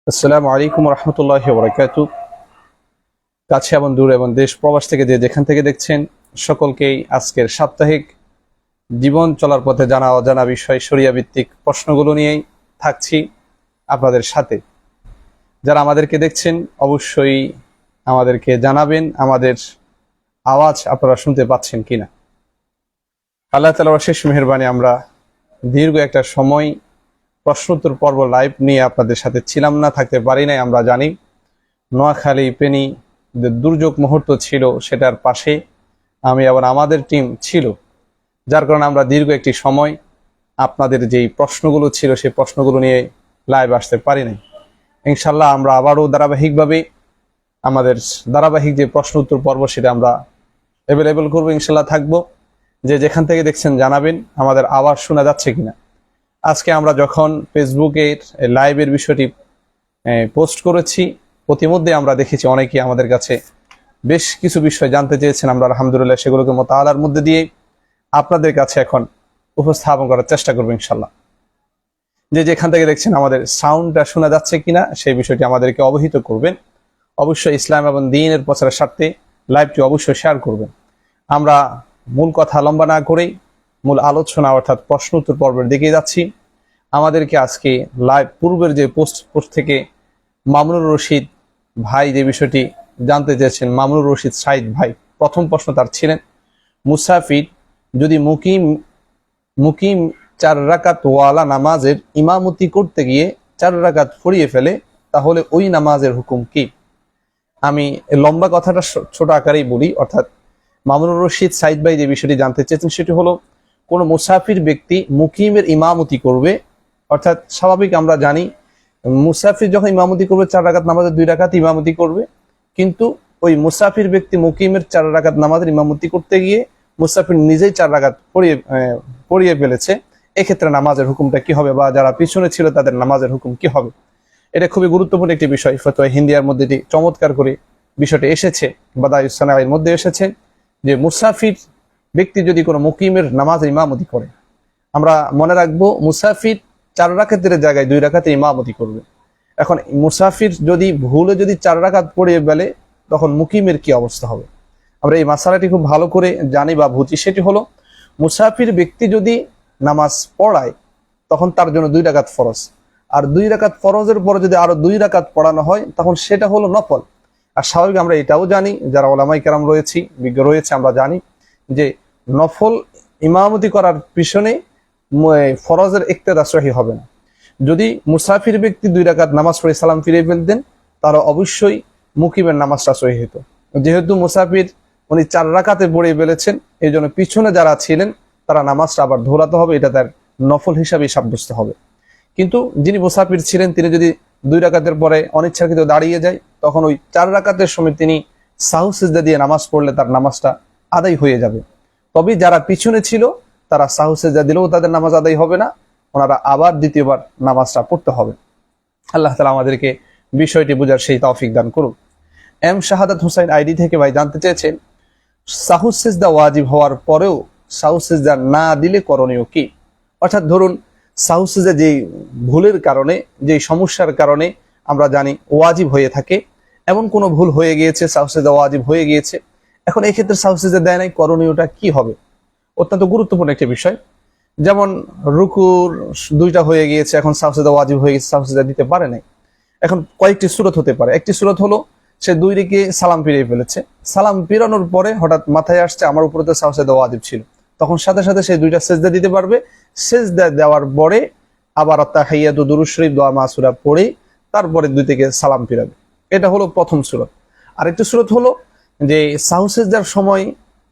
আসসালামু আলাইকুম রহমতুল্লাহি ওয়া বারাকাতুহু। কাছে এবং দূরে এবং দেশ প্রবাস থেকে যেখান থেকে দেখছেন সকলকেই আজকের সাপ্তাহিক জীবন চলার পথে জানা অজানা বিষয় শরিয়া ভিত্তিক প্রশ্নগুলো নিয়েই থাকছি আপনাদের সাথে। যারা আমাদেরকে দেখছেন অবশ্যই আমাদেরকে জানাবেন আমাদের আওয়াজ আপনারা শুনতে পাচ্ছেন কিনা। আল্লাহ তাআলার অশেষ মেহেরবানি আমরা দীর্ঘ একটা সময় প্রশ্নোত্তর পর্ব লাইভ নিয়ে আপনাদের সাথে ছিলাম না, থাকতে পারি নাই। আমরা জানি নোয়াখালী ফেনী যে দুর্যোগ মুহূর্ত ছিল সেটার পাশে আমি এবং আমাদের টিম ছিল, যার কারণে আমরা দীর্ঘ একটি সময় আপনাদের যেই প্রশ্নগুলো ছিল সেই প্রশ্নগুলো নিয়ে লাইভ আসতে পারি নাই। ইনশাল্লাহ আমরা আবারও ধারাবাহিকভাবে আমাদের ধারাবাহিক যে প্রশ্ন উত্তর পর্ব সেটা আমরা অ্যাভেলেবেল করবো, ইনশাল্লাহ থাকবো। যে যেখান থেকে দেখছেন জানাবেন আমাদের আওয়াজ শোনা যাচ্ছে কিনা। আজকে আমরা যখন ফেসবুকের লাইভের বিষয়টি পোস্ট করেছি, প্রতিমধ্যে আমরা দেখেছি অনেকেই আমাদের কাছে বেশ কিছু বিষয় জানতে চেয়েছেন। আমরা আলহামদুলিল্লাহ সেগুলোকে মোতালার মধ্যে দিয়ে আপনাদের কাছে এখন উপস্থাপন করার চেষ্টা করবো ইনশাল্লাহ। যে যেখান থেকে দেখছেন আমাদের সাউন্ডটা শোনা যাচ্ছে কিনা সেই বিষয়টি আমাদেরকে অবহিত করবেন। অবশ্যই ইসলাম এবং দ্বীনের প্রচারের স্বার্থে লাইভটি অবশ্যই শেয়ার করবেন। আমরা মূল কথা লম্বা না করেই মূল আলোচনা অর্থাৎ প্রশ্ন উত্তর পর্বের দিকে যাচ্ছি। আমাদেরকে আজকে লাইভ পূর্বের যে পোস্ট থেকে মামুনুর রশিদ ভাই যে বিষয়টি জানতে চেয়েছেন, মামুনুর রশিদ সাইদ ভাই প্রথম প্রশ্ন তার ছিলেন, মুসাফির যদি মুকিম 4 রাকাত ওয়ালা নামাজের ইমামতি করতে গিয়ে 4 রাকাত ফুরিয়ে ফেলে তাহলে ওই নামাজের হুকুম কি? আমি লম্বা কথাটা ছোট আকারেই বলি। অর্থাৎ মামুনুর রশিদ সাইদ ভাই যে বিষয়টি জানতে চেয়েছেন সেটি হলো, কোনো মুসাফির ব্যক্তি মুকিমের ইমামতি করবে, অর্থাৎ স্বাভাবিক আমরা জানি মুসাফির যখন ইমামতি করবে 4 রাকাত নামাজের 2 রাকাত ইমামতি করবে, কিন্তু ওই মুসাফির ব্যক্তি মুকিমের 4 রাকাত নামাজের ইমামতি করতে গিয়ে মুসাফির নিজেই 4 রাকাত পড়িয়ে ফেলেছে, এক্ষেত্রে নামাজের হুকুমটা কি হবে, বা যারা পিছনে ছিল তাদের নামাজের হুকুম কি হবে? এটা খুবই গুরুত্বপূর্ণ একটি বিষয়। ফতোয়া হিন্দিয়ার মধ্যে এটি চমৎকার করে বিষয়টি এসেছে, বাদায়ুস সানায়ের মধ্যে এসেছে যে মুসাফির ব্যক্তি যদি কোনো মুকিমের নামাজ ইমামতি করে, আমরা মনে রাখবো মুসাফির 4 রাকাতের জায়গায় 2 রাকাতে ইমামতি করবে। এখন মুসাফির যদি ভুলে 4 রাকাত পড়িয়ে ফেলে তখন মুকিমের কি অবস্থা হবে? আমরা এই মাসালাটি খুব ভালো করে জানি বা বুঝি। সেটি হলো, মুসাফির ব্যক্তি যদি নামাজ পড়ায় তখন তার জন্য 2 রাকাত ফরজ, আর 2 রাকাত ফরজের পরে যদি আরো 2 রাকাত পড়ানো হয় তখন সেটা হলো নফল। আর স্বাভাবিক আমরা এটাও জানি, যারা ওলামায়ে কেরাম রয়েছে বিজ্ঞ রয়েছে, আমরা জানি যে নফল ইমামতি করার পিছনে ফরজের ইক্তেদা সহি হবে না। যদি মুসাফির ব্যক্তি 2 রাকাত নামাজ পড়ে সালাম ফিরিয়ে ফেলতেন তাহলে অবশ্যই মুকিমের নামাজটা সহি হতো। যেহেতু মুসাফির উনি 4 রাকাতে পড়ে ফেলেছেন, এই জন্য পিছনে যারা ছিলেন তারা নামাজটা আবার ধরাতে হবে, এটা তার নফল হিসাবে সাব্যস্ত হবে। কিন্তু যিনি মুসাফির ছিলেন তিনি যদি 2 রাকাতের পরে অনিচ্ছাকৃত দাঁড়িয়ে যায় তখন ওই 4 রাকাতের সময় তিনি সাহু সিজদা দিয়ে নামাজ পড়লে তার নামাজটা আদায় হয়ে যাবে। তবে যারা পিছনে ছিল তারা সাহু সিজদা দিলেও তাদের নামাজ আদায় হবে না, ওনারা আবার দ্বিতীয়বার নামাজটা পড়তে হবে। আল্লাহ তাআলা আমাদেরকে বিষয়টি বোঝার সেই তৌফিক দান করুন। এম শাহাদাত হুসাইন আইডি থেকে ভাই জানতে চেয়েছেন, সাহু সিজদা ওয়াজিব হওয়ার পরেও সাহু সিজদা না দিলে করণীয় কি? অর্থাৎ ধরুন সাহু সিজদা যেই ভুলের কারণে, যেই সমস্যার কারণে আমরা জানি ওয়াজিব হয়ে থাকে, এমন কোনো ভুল হয়ে গিয়েছে, সাহু সিজদা ওয়াজিব হয়ে গিয়েছে, এখন এই ক্ষেত্রে সাহু সিজদা দেয় নাই, করণীয়টা কি হবে? অত্যন্ত গুরুত্বপূর্ণ একটি বিষয়। যেমন রুকুর 2টা হয়ে গিয়েছে, এখন সাহু সিজদা ওয়াজিব হয়ে গেছে, সাহু সিজদা দিতে পারে নাই। এখন কয়েকটি সূরত হতে পারে। একটি সূরত হলো সে 2 রেখে সালাম ফিরিয়ে ফেলেছে, সালাম ফিরানোর পরে হঠাৎ মাথায় আসছে আমার উপরে তো সাহু সিজদা ওয়াজিব ছিল, তখন সাথে সাথে সেই 2টা সিজদা দিতে পারবে। সিজদা দেওয়ার পরে আবার আত্তাহিয়াতু দুরূদ শরীফ দোয়া মাসুরা পড়ে তারপরে 2 থেকে সালাম ফিরাবে। এটা হলো প্রথম সূরত। আরেকটি সূরত হলো যে সাহু সিজদার সময়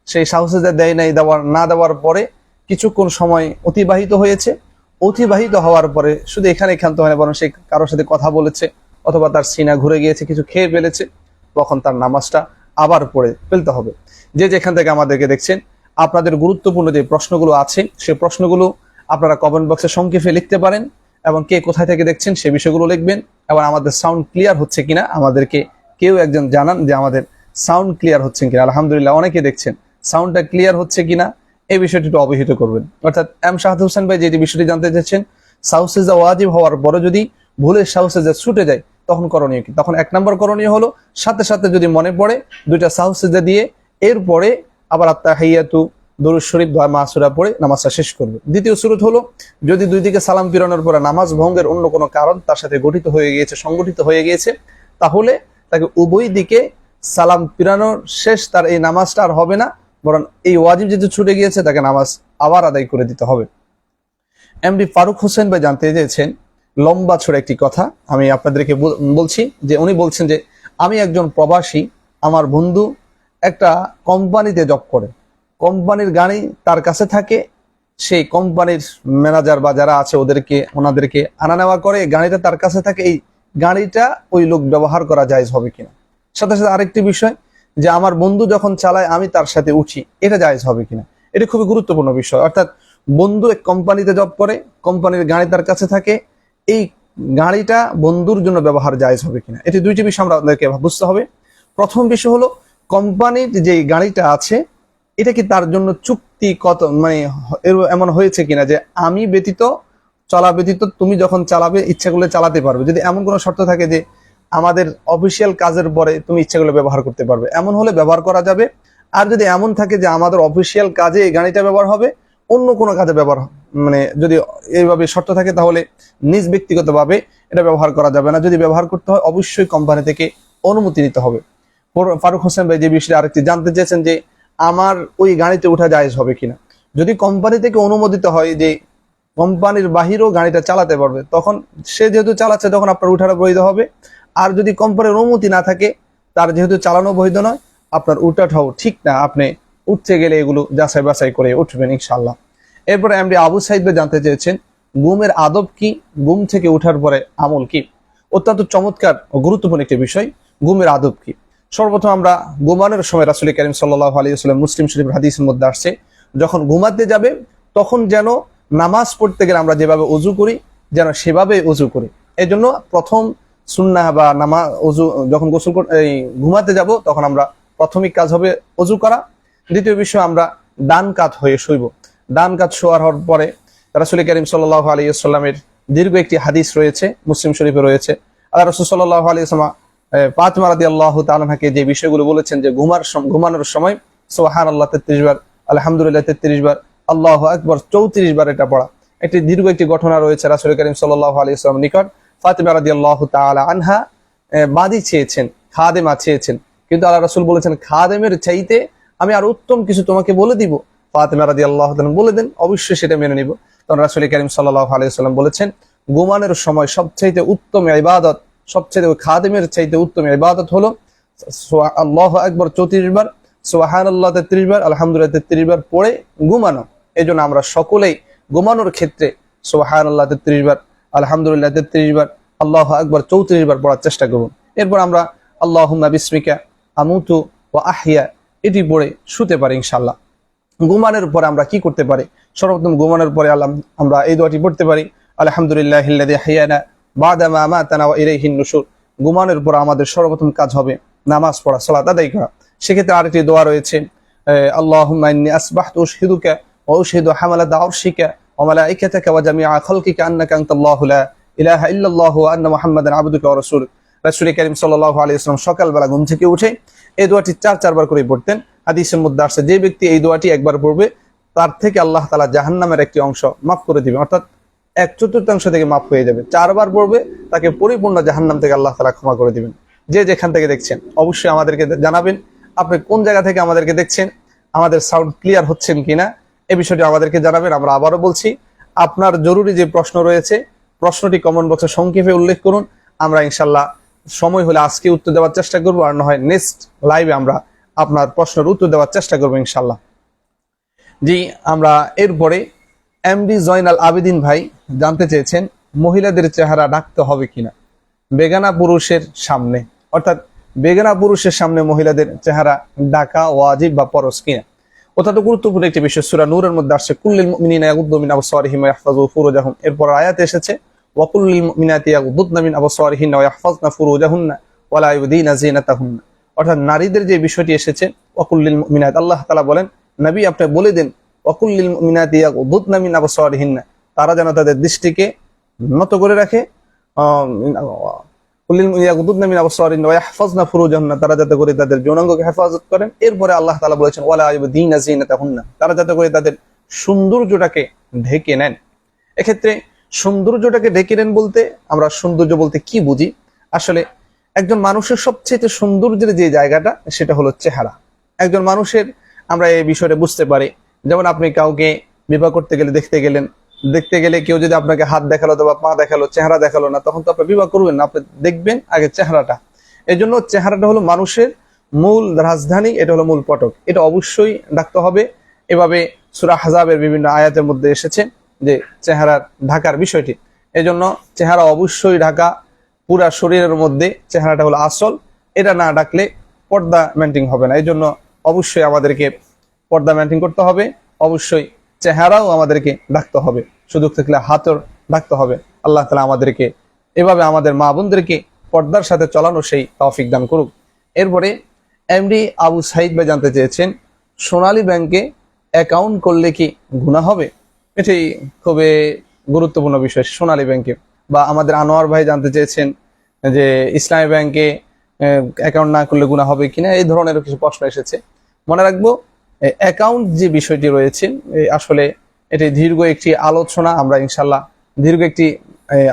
সেই সাহু সিজদা দেয় নাই, না দেওয়ার পরে কিছুক্ষণ সময় অতিবাহিত হয়েছে, অতিবাহিত হওয়ার পরে শুধু এখানে ক্ষান্ত হয় না, বরং সে কারোর সাথে কথা বলেছে অথবা তার সিনা ঘুরে গিয়েছে, কিছু খেয়ে ফেলেছে, তখন তার নামাজটা আবার পড়ে ফেলতে হবে। যে যেখান থেকে আমাদেরকে দেখছেন, আপনাদের গুরুত্বপূর্ণ যে প্রশ্নগুলো আছে সেই প্রশ্নগুলো আপনারা কমেন্ট বক্সে সংক্ষেপে লিখতে পারেন, এবং কে কোথায় থেকে দেখছেন সে বিষয়গুলো লিখবেন, এবং আমাদের সাউন্ড ক্লিয়ার হচ্ছে কিনা আমাদেরকে কেউ একজন জানান যে আমাদের সাউন্ড ক্লিয়ার হচ্ছে কিনা। আলহামদুলিল্লাহ অনেকে দেখছেন, সাউন্ডটা ক্লিয়ার হচ্ছে কিনা এই বিষয়টি একটু অবহিত করবেন। অর্থাৎ এম শাহাদ হোসেন ভাই যে বিষয়টি জানতে চাচ্ছেন, সাহু সিজদা ওয়াজিব হওয়ার পরে যদি ভুলে সাহু সিজদা ছুটে যায় তখন করণীয় কি? তখন 1 নম্বর করণীয় হলো সাথে সাথে যদি মনে পড়ে 2টা সাহু সিজদা দিয়ে এরপরে আবার আত্তাহিয়াতু দরুদ শরীফ দোয়া মাসুরা পড়ে নামাজটা শেষ করবে। দ্বিতীয় সুরত হলো যদি দুই দিকে সালাম ফিরানোর পরে নামাজ ভঙ্গের অন্য কোনো কারণ তার সাথে সংগঠিত হয়ে গিয়েছে, তাহলে তাকে উভয় দিকে সালাম ফিরানোর শেষ তার এই নামাজটা আর হবে না, বরং এই ওয়াজিব যেহেতু ছুটে গিয়েছে তাকে নামাজ আবার আদায় করে দিতে হবে। এমডি ফারুক হোসেন ভাই জানতে চেয়েছেন লম্বা ছোট একটি কথা আমি আপনাদেরকে বলছি, যে উনি বলছেন যে আমি একজন প্রবাসী, আমার বন্ধু একটা কোম্পানিতে জব করে, কোম্পানির গাড়ি তার কাছে থাকে, সেই কোম্পানির ম্যানেজার বা যারা আছে ওনাদেরকে আনা নেওয়া করে, গাড়িটা তার কাছে থাকে, এই গাড়িটা ওই লোক ব্যবহার করা জায়েজ হবে কিনা। সাথে সাথে আরেকটি বিষয় যে আমার বন্ধু যখন চালায় আমি তার সাথে উঠি, এটা জায়েজ হবে কিনা। এটা খুবই গুরুত্বপূর্ণ বিষয়। অর্থাৎ বন্ধু এক কোম্পানিতে জব করে, কোম্পানির গাড়ি তার কাছে থাকে, এই গাড়িটা বন্ধুর জন্য ব্যবহার জায়েজ হবে কিনা, এটি দুইটি বিষয় আমাদেরকে বুঝতে হবে। প্রথম বিষয় হলো কোম্পানির যে গাড়িটা আছে এটা কি তার জন্য চুক্তি কত মানে এমন হয়েছে কিনা যে আমি চলা ব্যতীত তুমি যখন চালাবে ইচ্ছা করলে চালাতে পারবে। যদি এমন কোনো শর্ত থাকে যে আমাদের অফিসিয়াল কাজের পরে তুমি ইচ্ছা করলে ব্যবহার করতে পারবে, এমন হলে ব্যবহার করা যাবে। আর যদি এমন থাকে যে আমাদের অফিসিয়াল কাজে এই গাড়িটা ব্যবহার হবে, অন্য কোনো কাজে ব্যবহার মানে যদি এইভাবে শর্ত থাকে তাহলে নিজ ব্যক্তিগতভাবে এটা ব্যবহার করা যাবে না। যদি ব্যবহার করতে হয় অবশ্যই কোম্পানি থেকে অনুমতি নিতে হবে। ফারুক হোসেন ভাই যে বিষয়ে আরেকটি জানতে চেয়েছেন যে আমার ওই গাড়িতে ওঠা জায়েজ হবে কিনা। যদি কোম্পানি থেকে অনুমোদিত হয় যে কোম্পানির বাহিরেও গাড়িটা চালাতে পারবে, তখন সে যেহেতু চালাচ্ছে তখন আপনার উঠাটা বৈধ হবে। আর যদি কোম্পানির অনুমতি না থাকে, তার যেহেতু চালানো বৈধ নয়, আপনার উঠাটাও ঠিক না, আপনি উঠতে গেলে এগুলো যাচাই বাছাই করে উঠবেন ইনশাআল্লাহ। এরপরে এমডি আবু সাইদ ভাই জানতে চেয়েছেন ঘুমের আদব কি, ঘুম থেকে উঠার পরে আমল কি। অত্যন্ত চমৎকার ও গুরুত্বপূর্ণ একটি বিষয়, ঘুমের আদব কি। সর্বপ্রথম আমরা ঘুমানোর সময় রাসূল কারীম সাল্লাল্লাহু আলাইহি ওয়াসাল্লাম মুসলিম শরীফের হাদিসের মধ্যে আসছে যখন ঘুমাতে যাবে তখন যেন নামাজ পড়তে গেলে আমরা যেভাবে ওযু করি যেন সেভাবে ওযু করি। এই জন্য প্রথম সুন্নাহ বা ওযু যখন ঘুমাতে যাব তখন আমরা প্রাথমিক কাজ হবে ওযু করা। দ্বিতীয় বিষয় আমরা ডান কাত হয়ে শুইব। ডান কাত শোয়ার পরে রাসূল কারীম সাল্লাল্লাহু আলাইহি ওয়াসাল্লামের দীর্ঘ একটি হাদিস রয়েছে, মুসলিম শরীফে রয়েছে। আল্লাহ রাসূল সাল্লাল্লাহু আলাইহি ওয়াসাল্লাম ফাতিমা রাদিয়াল্লাহু তাআলা আনহাকে যে বিষয়গুলো বলেছেন যে ঘুমানোর সময় সুবহানাল্লাহ 33 বার, আলহামদুলিল্লাহ 33 বার, আল্লাহু আকবার 34 বার এটা পড়া। একটি দীর্ঘ একটি ঘটনা রয়েছে রাসূল কারীম সাল্লাল্লাহু আলাইহি ওয়াসাল্লামের নিকট ফাতিমা রাদিয়াল্লাহু তাআলা আনহা বাদী চেয়েছেন, খাদেমা চেয়েছেন, কিন্তু আল্লাহ রাসূল বলেছেন খাদেমের চাইতে আমি আর উত্তম কিছু তোমাকে বলে দিব। ফাতিমা রাদিয়াল্লাহু তাআলা বলে দেন, অবশ্যই সেটা মেনে নিব। তখন রাসূল কারীম সাল্লাল্লাহু আলাইহি ওয়াসাল্লাম বলেছেন ঘুমানোর সময় সবচাইতে উত্তম ইবাদত, সবচেয়ে খাদেমের চাইতে উত্তম ইবাদত হলো আল্লাহু আকবার 34 বার, সুবহানাল্লাহ 33 বার, আলহামদুলিল্লাহ 33 বার পড়ে ঘুমানো। এজন্য আমরা সকলেই ঘুমানোর ক্ষেত্রে সুবহানাল্লাহ 33 বার, আলহামদুলিল্লাহ 33 বার, আল্লাহু আকবার 34 বার পড়ার চেষ্টা করব। এরপর আমরা আল্লাহুম্মা বিসমিকা আমুতু ওয়া আহইয়া এটি পড়ে শুতে পারি ইনশাআল্লাহ। ঘুমানোর পরে আমরা কি করতে পারি? সর্বপ্রথম ঘুমানোর পরে আমরা এই দোয়াটি পড়তে পারি আলহামদুলিল্লাহিল্লাযী আহইয়ানা বা'দা মা আমাতানা ওয়া ইলাইহিন নুশুর। ঘুমানোর পর আমাদের সর্বপ্রথম কাজ হবে নামাজ পড়া, সালাত আদায় করা। সেক্ষেত্রে আরেকটি দোয়া রয়েছে আল্লাহুম্মা ইন্নী আসবাহতু উশহিদুকা ওয়া উশহিদু হামালাতা আরশিকা ওয়া মালাইকাতাকা ওয়া জামিআ খালকিকা আন্নাকা আনতাল্লাহু লা ইলাহা ইল্লাল্লাহু ওয়া আন্না মুহাম্মাদান আবদুকা ওয়া রাসূলুক। রাসূল কারীম সাল্লাল্লাহু আলাইহি ওয়াসাল্লাম সকালবেলা ঘুম থেকে উঠে এই দোয়াটি 4 বার করে পড়তেন। হাদিসের মধ্যে আসছে যে ব্যক্তি এই দোয়াটি একবার পড়বে তার থেকে আল্লাহ তাআলা জাহান্নামের একটি অংশ মাফ করে দিবেন, অর্থাৎ 1/4 থেকে মাফ হয়ে যাবে। 4 বার পড়বে তাকে পরিপূর্ণ জাহান্নাম থেকে আল্লাহ তাআলা ক্ষমা করে দিবেন। যে যেখান থেকে দেখছেন অবশ্যই আমাদেরকে জানাবেন আপনি কোন জায়গা থেকে আমাদেরকে দেখছেন, আমাদের সাউন্ড ক্লিয়ার হচ্ছেন কিনা এই বিষয়টি আমাদেরকে জানাবেন। আমরা আবারও বলছি আপনার জরুরি যে প্রশ্ন রয়েছে প্রশ্নটি কমেন্ট বক্সে সংক্ষেপে উল্লেখ করুন, আমরা ইনশাআল্লাহ সময় হলে আজকে উত্তর দেওয়ার চেষ্টা করবো, আর না হয় নেক্সট লাইভে আমরা আপনার প্রশ্নের উত্তর দেওয়ার চেষ্টা করবো ইনশাআল্লাহ। জি, আমরা এরপরে এমডি জয়নাল আবেদিন ভাই জানতে চেয়েছেন মহিলাদের চেহারা ঢাকতে হবে কিনা বেগানা পুরুষের সামনে, অর্থাৎ বেগানা পুরুষের সামনে মহিলাদের চেহারা ঢাকা ওয়াজিব বা ফরজ কিনা। অত্যন্ত গুরুত্বপূর্ণ একটি বিষয়। সূরা নূরের মধ্যে আসছে কুল্লিল মুমিনিনা ইয়াগুদ্দু মিন আবসারিহিম ওয়া ইয়াহফাযু ফুরুজাহুম। এরপর আয়াতে এসেছে ওয়া কুল্লিল মুমিনাতি ইয়াগুদ্দুনা মিন আবসারিহিন্না ওয়া ইয়াহফাযনা ফুরুজাহুন্না ওয়া লা ইউযিনা যিনাতাহুন্না। অর্থাৎ নারীদের যে বিষয়টি এসেছে ওয়া কুল্লিল মুমিনাত, আল্লাহ তাআলা বলেন নবী আপনি বলে দেন ওয়া কুল্লিল মুমিনাতি ইয়াগুদ্দুনা মিন আবসারিহিন্না, তারা যেন তাদের দৃষ্টিকে নত করে রাখে তারা যাতে করে তাদের যৌনাঙ্গকে হেফাজত করেন। এরপরে আল্লাহ তাআলা বলেছেন ওয়ালা ইউবদিনা যিনাতাহুন্না, তারা যাতে করে তাদের সৌন্দর্যটাকে ঢেকে নেন। এক্ষেত্রে সৌন্দর্যটাকে ঢেকে নেন বলতে আমরা সৌন্দর্য বলতে কি বুঝি? আসলে একজন মানুষের সবচেয়ে সৌন্দর্যের যে জায়গাটা সেটা হলো চেহারা। একজন মানুষের আমরা এই বিষয়টা বুঝতে পারি, যেমন আপনি কাউকে বিবাহ করতে গেলে দেখতে গেলে কেউ যদি আপনাকে হাত দেখালো অথবা পা দেখালো, চেহারা দেখালো না, তখন তো আপনি বিবাহ করবেন না, আপনি দেখবেন আগে চেহারাটা। এই জন্য চেহারাটা হলো মানুষের মূল রাজধানী, এটা হলো মূল ফটক, এটা অবশ্যই ডাকতে হবে। এভাবে সূরা আহজাবের বিভিন্ন আয়াতের মধ্যে এসেছে যে চেহারার ঢাকার বিষয়টি। এই জন্য চেহারা অবশ্যই ঢাকা, পুরা শরীরের মধ্যে চেহারাটা হলো আসল, এটা না ডাকলে পর্দা মেনটেন হবে না। এই জন্য অবশ্যই আমাদেরকে পর্দা মেনটেন করতে হবে, অবশ্যই চেহারাও আমাদেরকে ডাকতে হবে, সুযোগ থাকলে হাতও ডাকতে হবে। আল্লাহ তাআলা আমাদেরকে এভাবে আমাদের মা বোনদেরকে পর্দার সাথে চলানো সেই তৌফিক দান করুক। এরপরে এমডি আবু সাইদ ভাই জানতে চেয়েছেন, সোনালী ব্যাংকে অ্যাকাউন্ট করলে কি গুনাহ হবে? এটি খুবই গুরুত্বপূর্ণ বিষয়, সোনালী ব্যাংকে। বা আমাদের আনোয়ার ভাই জানতে চেয়েছেন যে ইসলামী ব্যাংকে অ্যাকাউন্ট না করলে গুনাহ হবে কিনা, এই ধরনের কিছু প্রশ্ন এসেছে। মনে রাখবো অ্যাকাউন্ট যে বিষয়টি রয়েছে আসলে এটি দীর্ঘ একটি আলোচনা, আমরা ইনশাল্লাহ দীর্ঘ একটি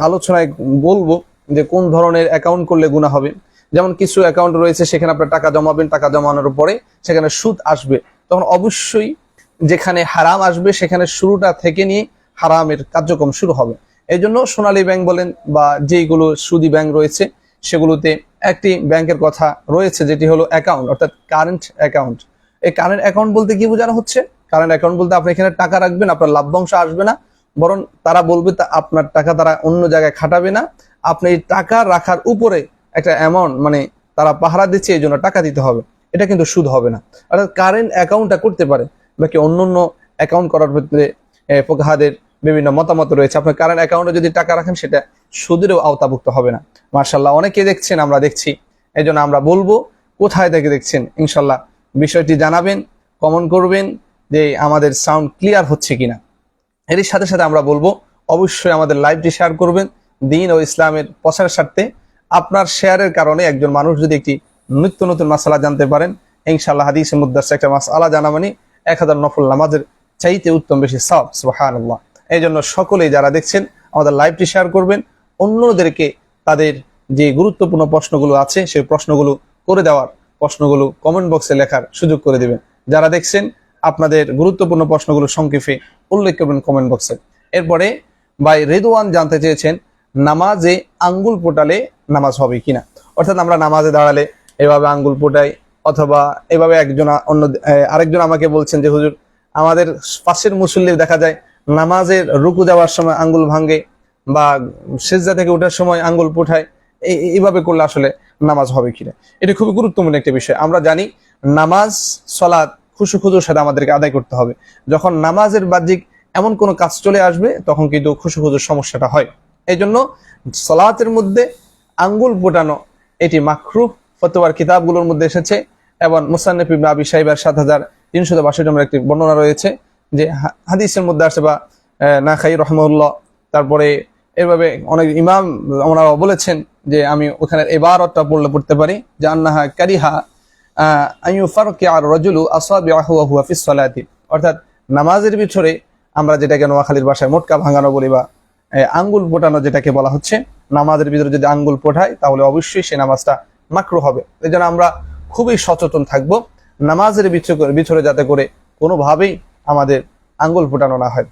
আলোচনায় বলবো যে কোন ধরনের অ্যাকাউন্ট করলে গুনাহ হবে। যেমন কিছু অ্যাকাউন্ট রয়েছে সেখানে আপনার টাকা জমাবেন, টাকা জমানোর পরে সেখানে সুদ আসবে, তখন অবশ্যই যেখানে হারাম আসবে সেখানে শুরুটা থেকে নিয়ে হারামের কার্যক্রম শুরু হবে। এই জন্য সোনালী ব্যাংক বলেন বা যেইগুলো সুদী ব্যাংক রয়েছে সেগুলোতে একটি ব্যাংকের কথা রয়েছে যেটি হলো অ্যাকাউন্ট, অর্থাৎ কারেন্ট অ্যাকাউন্ট। এই কারেন্ট অ্যাকাউন্ট বলতে কি বোঝানো হচ্ছে? কারেন্ট অ্যাকাউন্ট বলতে আপনি এখানে টাকা রাখবেন, আপনার লাভ্যাংশ আসবে না, বরং তারা বলবে আপনার টাকা তারা অন্য জায়গায় খাটাবে না, আপনি এই টাকা রাখার উপরে একটা অ্যামাউন্ট মানে তারা পাহারা দিচ্ছে, এই জন্য টাকা দিতে হবে, এটা কিন্তু সুদ হবে না। অর্থাৎ কারেন্ট অ্যাকাউন্টটা করতে পারে, বাকি অন্য অ্যাকাউন্ট করার ক্ষেত্রে ফুকাহাদের বিভিন্ন মতামত রয়েছে। আপনার কারেন্ট অ্যাকাউন্টে যদি টাকা রাখেন সেটা সুদেরও আওতাভুক্ত হবে না। মার্শাল্লাহ অনেকে দেখছেন, আমরা দেখছি, এই জন্য আমরা বলবো কোথায় থেকে দেখছেন ইনশাল্লাহ বিষয়টি জানাবেন, কমেন্ট করবেন যে আমাদের সাউন্ড ক্লিয়ার হচ্ছে কিনা। এর সাথে সাথে আমরা বলবো অবশ্যই আমাদের লাইভটি শেয়ার করবেন দ্বীন ও ইসলামের প্রচারের স্বার্থে। আপনার শেয়ারের কারণে একজন মানুষ যদি একটি নিত্য নতুন মাসালা জানতে পারেন, ইনশাআল্লাহ হাদিসের মধ্যে একটা মাসআলা জানা মানে 1000 নফল নামাজের চাইতে উত্তম বেশি সওয়াব, সুবহানাল্লাহ। এই জন্য সকলেই যারা দেখছেন আমাদের লাইভটি শেয়ার করবেন, অন্যদেরকে তাদের যে গুরুত্বপূর্ণ প্রশ্নগুলো আছে সেই প্রশ্নগুলো করে দেওয়ার, প্রশ্নগুলো কমেন্ট বক্সে লেখার সুযোগ করে দিবেন। যারা দেখছেন আপনাদের গুরুত্বপূর্ণ প্রশ্নগুলো সংক্ষেপে উল্লেখ করবেন কমেন্ট বক্সে। এরপরে ভাই রেদওয়ান জানতে চেয়েছেন নামাজে আঙ্গুল পোটালে নামাজ হবে কিনা। অর্থাৎ আমরা নামাজে দাঁড়ালে এভাবে আঙ্গুল পোটাই, অথবা এভাবে আরেকজন আমাকে বলছেন যে হুজুর আমাদের পাশের মুসল্লি দেখা যায় নামাজের রুকু দেওয়ার সময় আঙ্গুল ভাঙ্গে বা সিজদা থেকে ওঠার সময় আঙ্গুল পোঠায়, এইভাবে করলে আসলে নামাজ হবে কিনা। এটি খুবই গুরুত্বপূর্ণ একটি বিষয়। আমরা জানি নামাজ সালাত খুশুখুজুর সাথে আমাদেরকে আদায় করতে হবে। যখন নামাজের বাহ্যিক এমন কোনো কাজ চলে আসবে তখন কিন্তু খুশুখুজুর সমস্যাটা হয়। এই জন্য সালাতের মধ্যে আঙ্গুল পোটানো এটি মাকরুহ, ফতোয়ার কিতাবগুলোর মধ্যে এসেছে এবং মুসান্নিফ ইবনে আবি শাইবার 7362 নম্বর একটি বর্ণনা রয়েছে যে হাদিসের মধ্যে আসে, বা নাখাই রাহমাহুল্লাহ, তারপরে এভাবে অনেক ইমাম ওনারা বলেছেন যে আমি ওখানে ইবারতটা পড়তে পারি যে আন্নাহা কারিহা আইয়ুফারকিআ আর-রাজুলু আসাবিআহু ওয়া হুয়া ফিস সালাতি। অর্থাৎ নামাজের ভিতরে আমরা যেটাকে নোয়াখালীর ভাষায় মোটকা ভাঙানো বলি বা আঙ্গুল পোটানো যেটাকে বলা হচ্ছে, নামাজের ভিতরে যদি আঙ্গুল পোটায় তাহলে অবশ্যই সেই নামাজটা মাকরুহ হবে। এই জন্য আমরা খুবই সচেতন থাকব নামাজের ভিতরে যাতে করে কোনোভাবেই আমাদের আঙ্গুল পোটানো না হয়।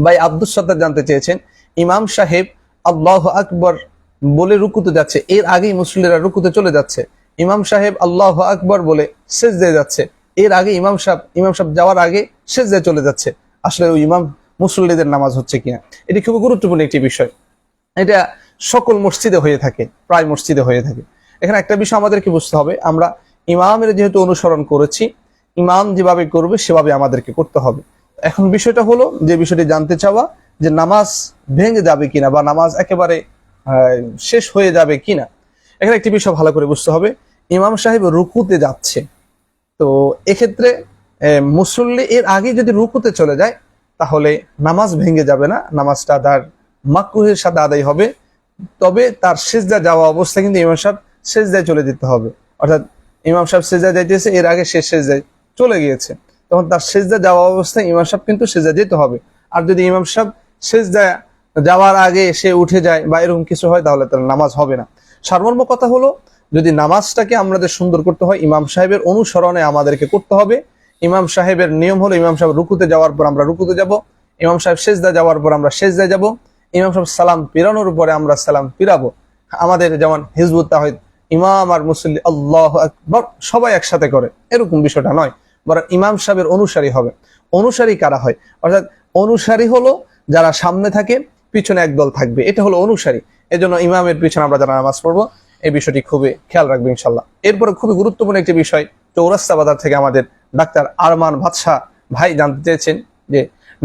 ভাই আব্দুস সাত্তার জানতে চেয়েছেন ইমাম সাহেব আল্লাহু আকবার বলে রুকুতে যাচ্ছে, এর আগেই মুসল্লিরা রুকুতে চলে যাচ্ছে, ইমাম সাহেব আল্লাহু আকবার বলে সিজদায় যাচ্ছে, এর আগে ইমাম সাহেব যাওয়ার আগে সিজদায় চলে যাচ্ছে, আসলে ওই ইমাম মুসল্লিদের নামাজ হচ্ছে কিনা। এটি খুব গুরুত্বপূর্ণ একটি বিষয়। এটা সকল মসজিদে হয়ে থাকে, প্রায় মসজিদে হয়ে থাকে। এখানে একটা বিষয় আমাদেরকে বুঝতে হবে, আমরা ইমামের যেহেতু অনুসরণ করেছি, ইমাম যেভাবে করবে সেভাবে আমাদেরকে করতে হবে। এখন বিষয়টা হলো যে বিষয়টি জানতে চাওয়া যে নামাজ ভেঙে যাবে কিনা বা নামাজ একেবারে শেষ হয়ে যাবে কিনা। এখানে একটি বিষয় ভালো করে বুঝতে হবে, ইমাম সাহেব রুকুতে যাচ্ছে, তো এক্ষেত্রে মুসল্লি এর আগে যদি রুকুতে চলে যায় তাহলে নামাজ ভেঙে যাবে না, নামাজটা তার মাকরুহের সাথে আদায় হবে। তবে তার সিজদা যাওয়া অবস্থায় কিন্তু ইমাম সাহেব সিজদায় চলে যেতে হবে। অর্থাৎ ইমাম সাহেব সিজদায় যাইতেছে, এর আগে সে সিজদায় চলে গিয়েছে, তখন তার সিজদা যাওয়া অবস্থায় ইমাম সাহেব কিন্তু সিজদা যেতে হবে। আর যদি ইমাম সাহেব সিজদা যাওয়ার আগে সে উঠে যায় বা এরকম কিছু হয়, তাহলে তার নামাজ হবে না। সারমর্ম কথা হলো, যদি নামাজটাকে আমাদের সুন্দর করতে হয়, ইমাম সাহেবের অনুসরণে আমাদেরকে করতে হবে। ইমাম সাহেবের নিয়ম হলো, ইমাম সাহেব রুকুতে যাওয়ার পর আমরা রুকুতে যাব, ইমাম সাহেব সেজদা যাওয়ার পর আমরা সেজদায় যাব, ইমাম সাহেব সালাম পিরানোর উপরে আমরা সালাম পিরাবো। আমাদের যেমন হিজবুত তাওহীদ ইমাম আর মুসল্লি আল্লাহু আকবার সবাই একসাথে করে, এরকম বিষয়টা নয়, বরং ইমাম সাহেবের অনুসারী হবে। অনুসারী কারা হয়? অর্থাৎ অনুসারী হলো যারা সামনে থাকে, পিছনে একদল থাকবে, এটা হলো অনুসারী। এজন্য ইমামের পিছনে আমরা যারা নামাজ পড়বো, এই বিষয়টি খুবই খেয়াল রাখবে ইনশাল্লাহ। এরপরে খুবই গুরুত্বপূর্ণ একটি বিষয়, চৌরাস্তা বাজার থেকে আমাদের ডাক্তার আরমান বাদশাহ ভাই জানতে চেয়েছেন যে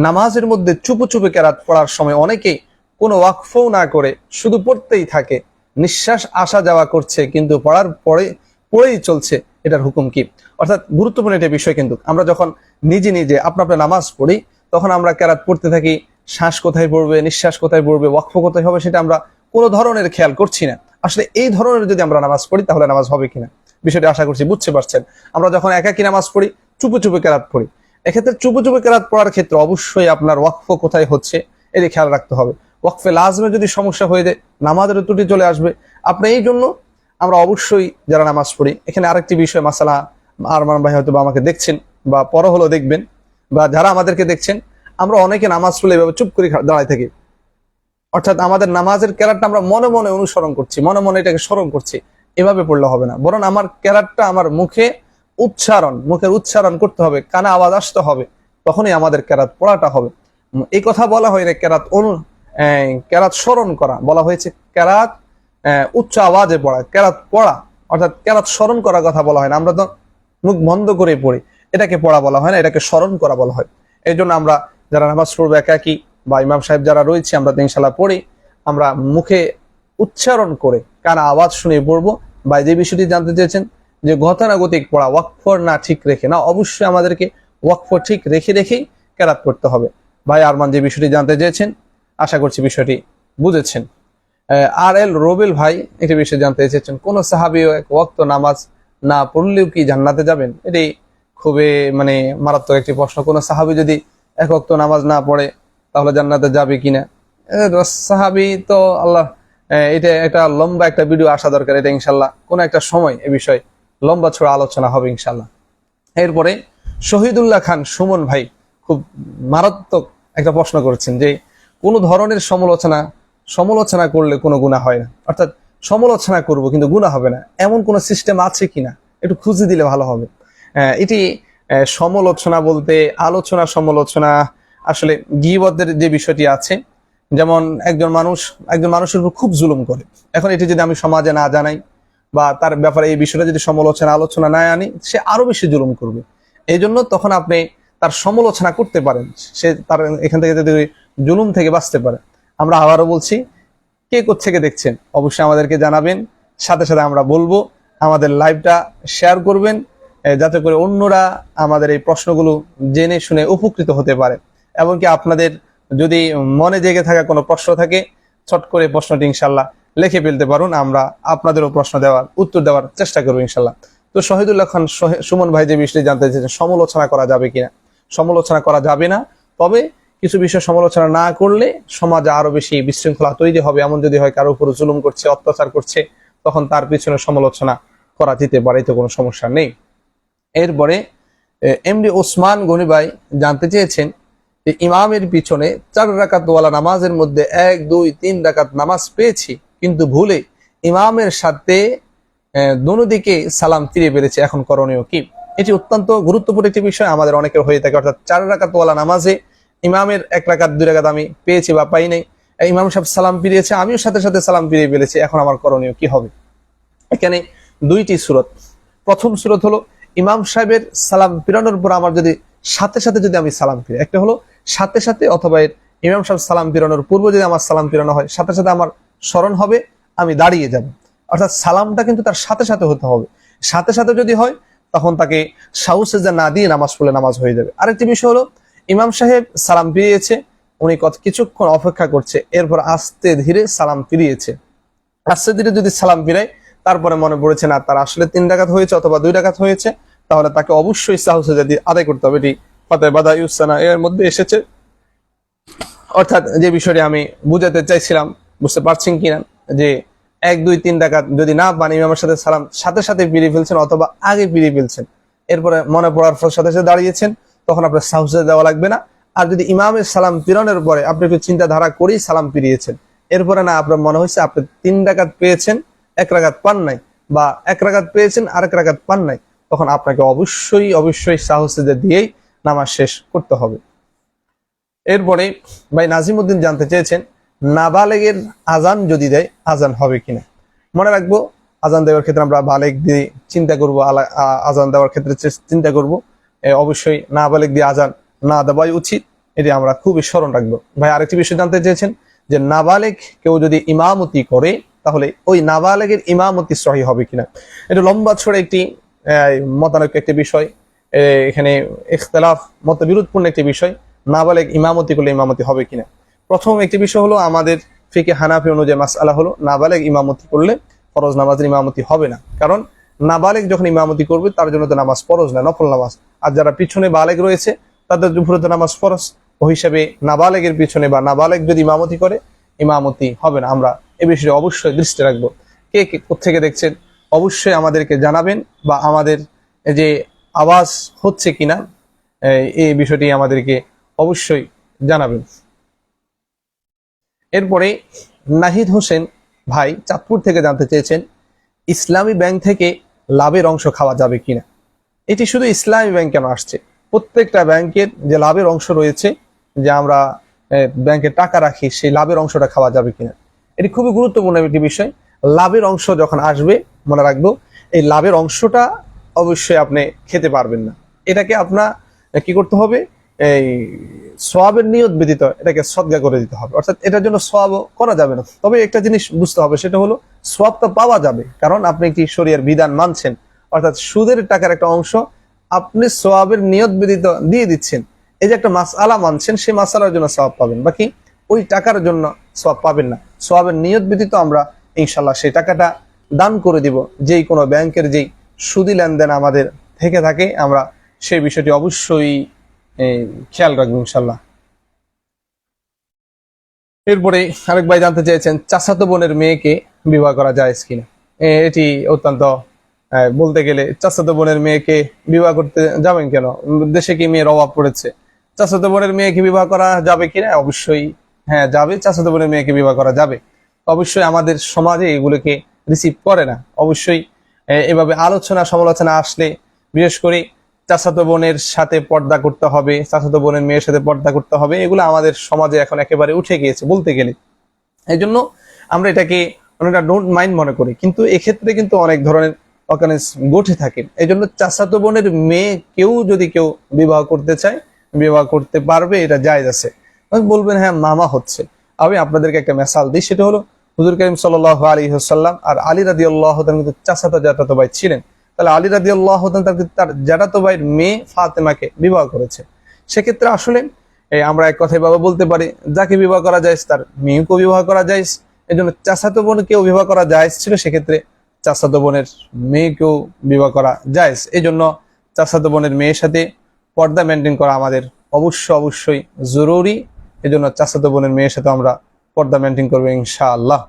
নামাজের মধ্যে চুপে চুপে কেরাত পড়ার সময় অনেকেই কোনো ওয়াকফও না করে শুধু পড়তেই থাকে, নিঃশ্বাস আসা যাওয়া করছে কিন্তু পড়ার পরে পড়েই চলছে, এটার হুকুম কি? অর্থাৎ গুরুত্বপূর্ণ একটা বিষয়। কিন্তু আমরা যখন নিজে নিজে আপনার নামাজ পড়ি, তখন আমরা কেরাত পড়তে থাকি, শ্বাস কোথায় পড়বে, নিঃশ্বাস কোথায় পড়বে, ওয়াকফ কোথায় হবে, সেটা আমরা কোনো ধরনের খেয়াল করছি না। আসলে এই ধরনের যদি আমরা নামাজ পড়ি, তাহলে নামাজ হবে কিনা বিষয়টি আশা করছি বুঝতে পারছেন। আমরা যখন একাকী নামাজ পড়ি, চুপে চুপে কেরাত পড়ি, এক্ষেত্রে চুপে চুপে কেরাত পড়ার ক্ষেত্রে অবশ্যই আপনার ওয়াকফ কোথায় হচ্ছে এটি খেয়াল রাখতে হবে। ওয়াকফে লাজমে যদি সমস্যা হয়ে যায়, নামাজের ত্রুটি চলে আসবে। আপনি এই জন্য আমরা অবশ্যই যারা নামাজ পড়ি, এখানে আরেকটি বিষয় মাসালা, আরমান ভাই হয়তো বা আমাকে দেখছেন বা পর হলো দেখবেন, বা যারা আমাদেরকে দেখছেন, আমরা অনেকে নামাজ পড়লে এভাবে চুপ করে দাঁড়ায় থাকি। অর্থাৎ আমাদের নামাজের কেরাতটা আমরা মনে মনে অনুসরণ করছি, মনে মনে এটাকে স্মরণ করছি, এভাবে পড়লে হবে না। বরং আমার কেরাতটা আমার মুখের উচ্চারণ করতে হবে, কানে আওয়াজ আসতে হবে, তখনই আমাদের কেরাত পড়াটা হবে। এই কথা বলা হয় না কেরাত স্মরণ করা, বলা হয়েছে কেরাত উচ্চ আওয়াজে পড়া, কেরাত পড়া অর্থাৎ কেরাত স্মরণ করার কথা বলা হয় না। আমরা তো মুখ বন্ধ করে পড়ি, এটাকে পড়া বলা হয় না, এটাকে স্মরণ করা বলা হয়। এই জন্য আমরা যারা নামাজ পড়বো একাকী বা ইমাম সাহেব যারা রয়েছে, আমরা ইনশাল্লাহ পড়ি, আমরা মুখে উচ্চারণ করে কানে আওয়াজ শুনে পড়বো। বা যে বিষয়টি জানতে চেয়েছেন যে গতানুগতিক পড়া, ওয়াকফর না ঠিক রেখে না, অবশ্যই আমাদেরকে ওয়াকফর ঠিক রেখে রেখেই কেরাত পড়তে হবে। ভাই আরমান যে বিষয়টি জানতে চেয়েছেন, আশা করছি বিষয়টি বুঝেছেন। আর এল রোবেল ভাই একটি বিষয় জানতে চেয়েছেন, কোন সাহাবী এক ওয়াক্ত নামাজ না পড়লেও কি জান্নাতে যাবেন? এটি খুবই মারাত্মক একটি প্রশ্ন। কোন সাহাবী যদি এক ওয়াক্ত নামাজ না পড়ে, তাহলে জান্নাতে যাবে কিনা? সাহাবী তো আল্লাহ, এটা একটা লম্বা একটা ভিডিও আসা দরকার, এটা ইনশাল্লাহ কোন একটা সময় এ বিষয়ে লম্বা ছড়া আলোচনা হবে ইনশাল্লাহ। এরপরে শহীদুল্লাহ খান সুমন ভাই খুব মারাত্মক একটা প্রশ্ন করেছেন যে কোন ধরনের সমালোচনা করলে কোনো গুনাহ হয় না, অর্থাৎ সমালোচনা করব কিন্তু গুনাহ হবে না, এমন কোন সিস্টেম আছে কিনা একটু খুঁজে দিলে ভালো হবে। এটি সমালোচনা বলতে সমালোচনা আসলে গীবতের যে বিষয়টি আছে, যেমন একজন মানুষের উপর খুব জুলুম করে, এখন এটি যদি আমি সমাজে না জানাই বা তার ব্যাপারে এই বিষয়টা যদি আলোচনা না আনি, সে আরো বেশি জুলুম করবে। এই জন্য তখন আপনি তার সমালোচনা করতে পারেন, সে তার এখান থেকে যদি জুলুম থেকে বাঁচতে পারে। আমরা আবারও বলছি, কে কোত্থেকে দেখছেন অবশ্যই আমাদেরকে জানাবেন, সাথে সাথে আমরা বলবো, আমাদের লাইভটা শেয়ার করবেন, যাতে করে অন্যরা আমাদের এই প্রশ্নগুলো জেনে শুনে উপকৃত হতে পারে। এমনকি আপনাদের যদি মনে জেগে থাকা কোনো প্রশ্ন থাকে, চট করে প্রশ্নটি ইনশাল্লাহ লিখে ফেলতে পারুন, আমরা আপনাদেরও উত্তর দেওয়ার চেষ্টা করবো ইনশাল্লাহ। তো শহীদুল্লাহ খান সুমন ভাই যে বিষয়টি জানতে চেয়েছেন, সমালোচনা করা যাবে কিনা? সমালোচনা করা যাবে না, তবে কিছু বিষয় সমালোচনা না করলে সমাজে আরো বেশি বিশৃঙ্খলা তৈরি হবে। এমন যদি হয় কারো উপর জুলুম করছে, অত্যাচার করছে, তখন তার পিছনে সমালোচনা করা যেতে পারে, এতে কোনো সমস্যা নেই। এরপরে এমডি ওসমান গনি ভাই জানতে চেয়েছেন যে ইমামের পিছনে 4 রাকাত ওয়ালা নামাজের মধ্যে 1, 2, 3 রাকাত নামাজ পেয়েছি, কিন্তু ভুলে ইমামের সাথে দুদিকে সালাম ফিরিয়ে ফেলেছে, এখন করণীয় কি? এটি অত্যন্ত গুরুত্বপূর্ণ একটি বিষয়, আমাদের অনেকের হয়ে থাকে। অর্থাৎ 4 রাকাত ওয়ালা নামাজে ইমামের 1 রাকাত 2 রাকাত আমি পেয়েছি বা পাই নাই, ইমাম সাহেব সালাম ফিরিয়েছে, আমিও সাথে সাথে সালাম ফিরিয়ে ফেলেছি, এখন আমার করণীয় কি হবে? এখানে 2টি সূরত। প্রথম সূরত হলো ইমাম সাহেবের সালাম ফিরানোর পর আমার যদি সাথে সাথে যদি আমি সালাম ফিরি, একটা হলো সাথে সাথে, অথবা ইমাম সাহেব সালাম ফিরানোর পূর্ব যদি আমার সালাম ফিরানো হয়, সাথে সাথে আমার স্মরণ হবে, আমি দাঁড়িয়ে যাব। অর্থাৎ সালামটা কিন্তু তার সাথে সাথে হতে হবে। সাথে সাথে যদি হয়, তখন তাকে সাহু সেজদা না দিয়ে নামাজ পড়লে নামাজ হয়ে যাবে। আরেকটি বিষয় হলো ইমাম সাহেব সালাম ফিরিয়েছে, উনি কিছুক্ষণ অপেক্ষা করছে, এরপর আস্তে ধীরে সালাম ফিরিয়েছে, আস্তে ধীরে যদি সালাম ফিরায় তারপরে মনে পড়েছে না তার আসলে 3 রাকাত হয়েছে অথবা 2 রাকাত হয়েছে, তাহলে তাকে অবশ্যই সাহু সাজদা আদায় করতে হবে। এটি ফাতিহা বাদা ইউসানা এর মধ্যে এসেছে। অর্থাৎ যে বিষয়টি আমি বুঝাতে চাইছিলাম, বুঝতে পারছেন কিনা, যে 1 2 3 রাকাত যদি না পান ইমামের সাথে সালাম সাথে সাথে ফিরিয়ে ফেলছেন অথবা আগে ফিরিয়ে ফেলছেন, এরপরে মনে পড়ার পর সাথে সাথে দাঁড়িয়েছেন, তখন আপনার সাহু সাজদা দেওয়া লাগবে না। আর যদি ইমামের সালাম ফিরানোর পরে আপনি একটু চিন্তাধারা করেই সালাম ফিরিয়েছেন, এরপরে না আপনার মনে হয়েছে আপনি 3 রাকাত পেয়েছেন 1 রাকাত পান নাই, বা 1 রাকাত পেয়েছেন আর 1 রাকাত পান নাই, তখন আপনাকে অবশ্যই সাহু সাজদা দিয়েই নামাজ শেষ করতে হবে। এরপরে ভাই নাজিমউদ্দিন জানতে চেয়েছেন নাবালেগের আজান যদি দেয় আজান হবে কিনা। মনে রাখবো আজান দেওয়ার ক্ষেত্রে আমরা বালেগ দিয়ে চিন্তা করব, আজান দেওয়ার ক্ষেত্রে চিন্তা করব, অবশ্যই নাবালেগ দিয়ে আজান না দেওয়াই উচিত, এটি আমরা খুবই স্মরণ রাখবো। ভাই আরেকটি বিষয় জানতে চেয়েছেন যে নাবালেগ কেউ যদি ইমামতি করে তাহলে ওই নাবালেগের ইমামতি সহি হবে কিনা। এটা লম্বা ছড়ে একটি মতানৈক্য একটি বিষয়, এখানে ইখতিলাফ মতবিরোধপূর্ণ একটি বিষয়, নাবালেগ ইমামতি করলে ইমামতি হবে কিনা। প্রথম একটি বিষয় হলো আমাদের ফিকে হানাফি অনুযায়ী মাসআলা হলো নাবালেগ ইমামতি করলে ফরজ নামাজের ইমামতি হবে না, কারণ নাবালেগ যখন ইমামতি করবে তার জন্য তো নামাজ ফরজ না, নফল নামাজ। আর যারা পিছনে বালেগ রয়েছে তাদের উপরে তো নামাজ ফরজ, ওই হিসাবে নাবালেগের পিছনে বা নাবালেগ যদি ইমামতি করে ইমামতি হবে না। আমরা এ বিষয়ে অবশ্যই দৃষ্টি রাখবো। কে কে কোত্থেকে দেখছেন অবশ্যই আমাদেরকে জানাবেন, বা আমাদের যে আওয়াজ হচ্ছে কিনা এই বিষয়টি আমাদেরকে অবশ্যই জানাবেন। এরপরে নাহিদ হোসেন ভাই চাঁদপুর থেকে জানতে চেয়েছেন ইসলামী ব্যাংক থেকে লাভের অংশ খাওয়া যাবে কিনা। এটি শুধু ইসলামী ব্যাংক কেন আসছে, প্রত্যেকটা ব্যাংকের যে লাভের অংশ রয়েছে, যে আমরা ব্যাংকে টাকা রাখি সেই লাভের অংশটা খাওয়া যাবে কিনা, এটি খুবই গুরুত্বপূর্ণ একটি বিষয়। লাভের অংশ যখন আসবে মনে রাখবো এই লাভের অংশটা অবশ্যই আপনি খেতে পারবেন না, এটাকে আপনার কি করতে হবে, এই সওয়াবের নিয়ত ব্যতীত এটাকে সদকা করে দিতে হবে, অর্থাৎ এটার জন্য সওয়াব করা যাবে না। তবে একটা জিনিস বুঝতে হবে, সেটা হলো সওয়াবটা পাওয়া যাবে, কারণ আপনি একটি শরীয়তের বিধান মানছেন, অর্থাৎ সুদের টাকার একটা অংশ আপনি সওয়াবের নিয়ত ব্যতীত দিয়ে দিচ্ছেন, এই যে একটা মাসআলা মানছেন, সেই মাসআলার জন্য সওয়াব পাবেন, বাকি ওই টাকার জন্য সওয়াব পাবেন না। সওয়াবের নিয়ত ব্যতীত আমরা ইনশাআল্লাহ সেই টাকাটা দান করে দিব। যেই কোনো ব্যাংকের যেই সুদি লেনদেন আমাদের থেকে থাকে আমরা সেই বিষয়টি অবশ্যই খেয়াল রাখবো ইনশাল্লাহ। এরপরে আরেক ভাই জানতে চেয়েছেন চাচাতো বোনের মেয়েকে বিবাহ করা যায় কিনা। এটি অত্যন্ত বলতে গেলে চাচাতো বোনের মেয়েকে বিবাহ করতে যাবেন কেন, দেশে কি মেয়ের অভাব পড়েছে, চাচাতো বোনের মেয়েকে বিবাহ করা যাবে কিনা, অবশ্যই হ্যাঁ যাবে, চাচাতো বোনের মেয়েকে বিবাহ করা যাবে। অবশ্যই আমাদের সমাজে এগুলোকে রিসিভ করে না, অবশ্যই এভাবে আলোচনা সমালোচনা আসলে বিশেষ করে চাচাতো বোনের সাথে পর্দা করতে হবে, চাচাতো বোনের মেয়ের সাথে পর্দা করতে হবে, এগুলো আমাদের সমাজে এখন একেবারে উঠে গিয়েছে বলতে গেলে। এই জন্য আমরা এটাকে অনেকটা ডোন্ট মাইন্ড মনে করি, কিন্তু এক্ষেত্রে কিন্তু অনেক ধরনের অকারেন্স ঘটে থাকে। এই জন্য চাচাতো বোনের মেয়ে কেউ যদি কেউ বিবাহ করতে চায় বিবাহ করতে পারবে, এটা জায়েজ আছে। বলবেন হ্যাঁ মামা হচ্ছে, আমি আপনাদেরকে একটা মেসাল দিই, সেটা হলো হুজুর করিম সাল্লাল্লাহু আলাইহি ওয়াসাল্লাম আর আলী রাদিয়াল্লাহু তাআলা কিন্তু চাচাতো জ্যাঠাতো ভাই ছিলেন। তাহলে আলী রাদিয়াল্লাহু তাআলা তার জ্যাঠাতো ভাইয়ের মেয়ে ফাতেমাকে বিবাহ করেছে। সেক্ষেত্রে আসলে আমরা এক কথায় বাবা বলতে পারি যাকে বিবাহ করা যায় তার মেয়েকেও বিবাহ করা যায়। এই জন্য চাচাতো বোনকেও বিবাহ করা যায় ছিল, সেক্ষেত্রে চাচাতো বোনের মেয়েকেও বিবাহ করা যায়। এই জন্য চাচাতো বোনের মেয়ের সাথে পর্দা মেনটেন করা আমাদের অবশ্যই জরুরি। এই জন্য চাচাতো বোনের মেয়ের সাথে আমরা পর্দা মেনটেন করবো ইনশাআল্লাহ।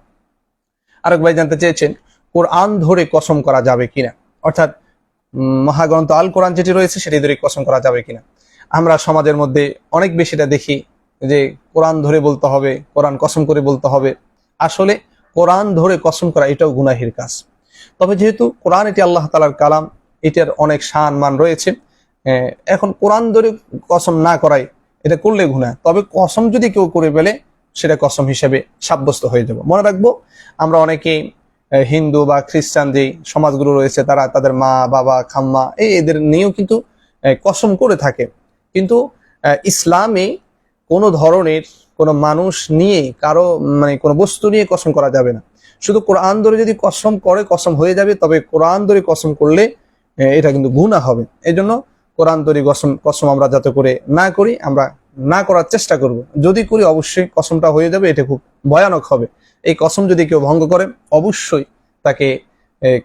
আরেক ভাই জানতে চেয়েছেন কোরআন ধরে কসম করা যাবে কিনা, অর্থাৎ মহাগ্রন্থ আল কোরআন যেটি রয়েছে সেটি ধরে কসম করা যাবে কিনা। আমরা সমাজের মধ্যে অনেক বেশি এটা দেখি যে কোরআন ধরে বলতে হবে, কোরআন কসম করে বলতে হবে। আসলে কোরআন ধরে কসম করা এটাও গুনাহের কাজ। তবে যেহেতু কোরআন এটি আল্লাহ তাআলার কালাম, এটার অনেক শান মান রয়েছে, এখন কোরআন ধরে কসম না করাই এটা করলে গুনাহ। তবে কসম যদি কেউ করে ফেলে সেটা কসম হিসেবে সাব্যস্ত হয়ে যাবে। মনে রাখবো আমরা অনেকেই হিন্দু বা খ্রিস্টান যে সমাজগুলো রয়েছে তারা তাদের মা বাবা খাম্মা এদের নিয়েও কিন্তু কসম করে থাকে, কিন্তু ইসলামে কোনো ধরনের কোনো মানুষ নিয়ে কারো মানে কোনো বস্তু নিয়ে কসম করা যাবে না। শুধু কোরআন ধরে যদি কসম করে কসম হয়ে যাবে, তবে কোরআন ধরে কসম করলে এটা কিন্তু গুনাহ হবে। এই জন্য কোরআন ধরে কসম আমরা যাতে করে না করি, আমরা না করার চেষ্টা করব। যদি করি অবশ্যই কসমটা হয়ে যাবে, এটা খুব ভয়ানক হবে। এই কসম যদি কেউ ভঙ্গ করে অবশ্যই তাকে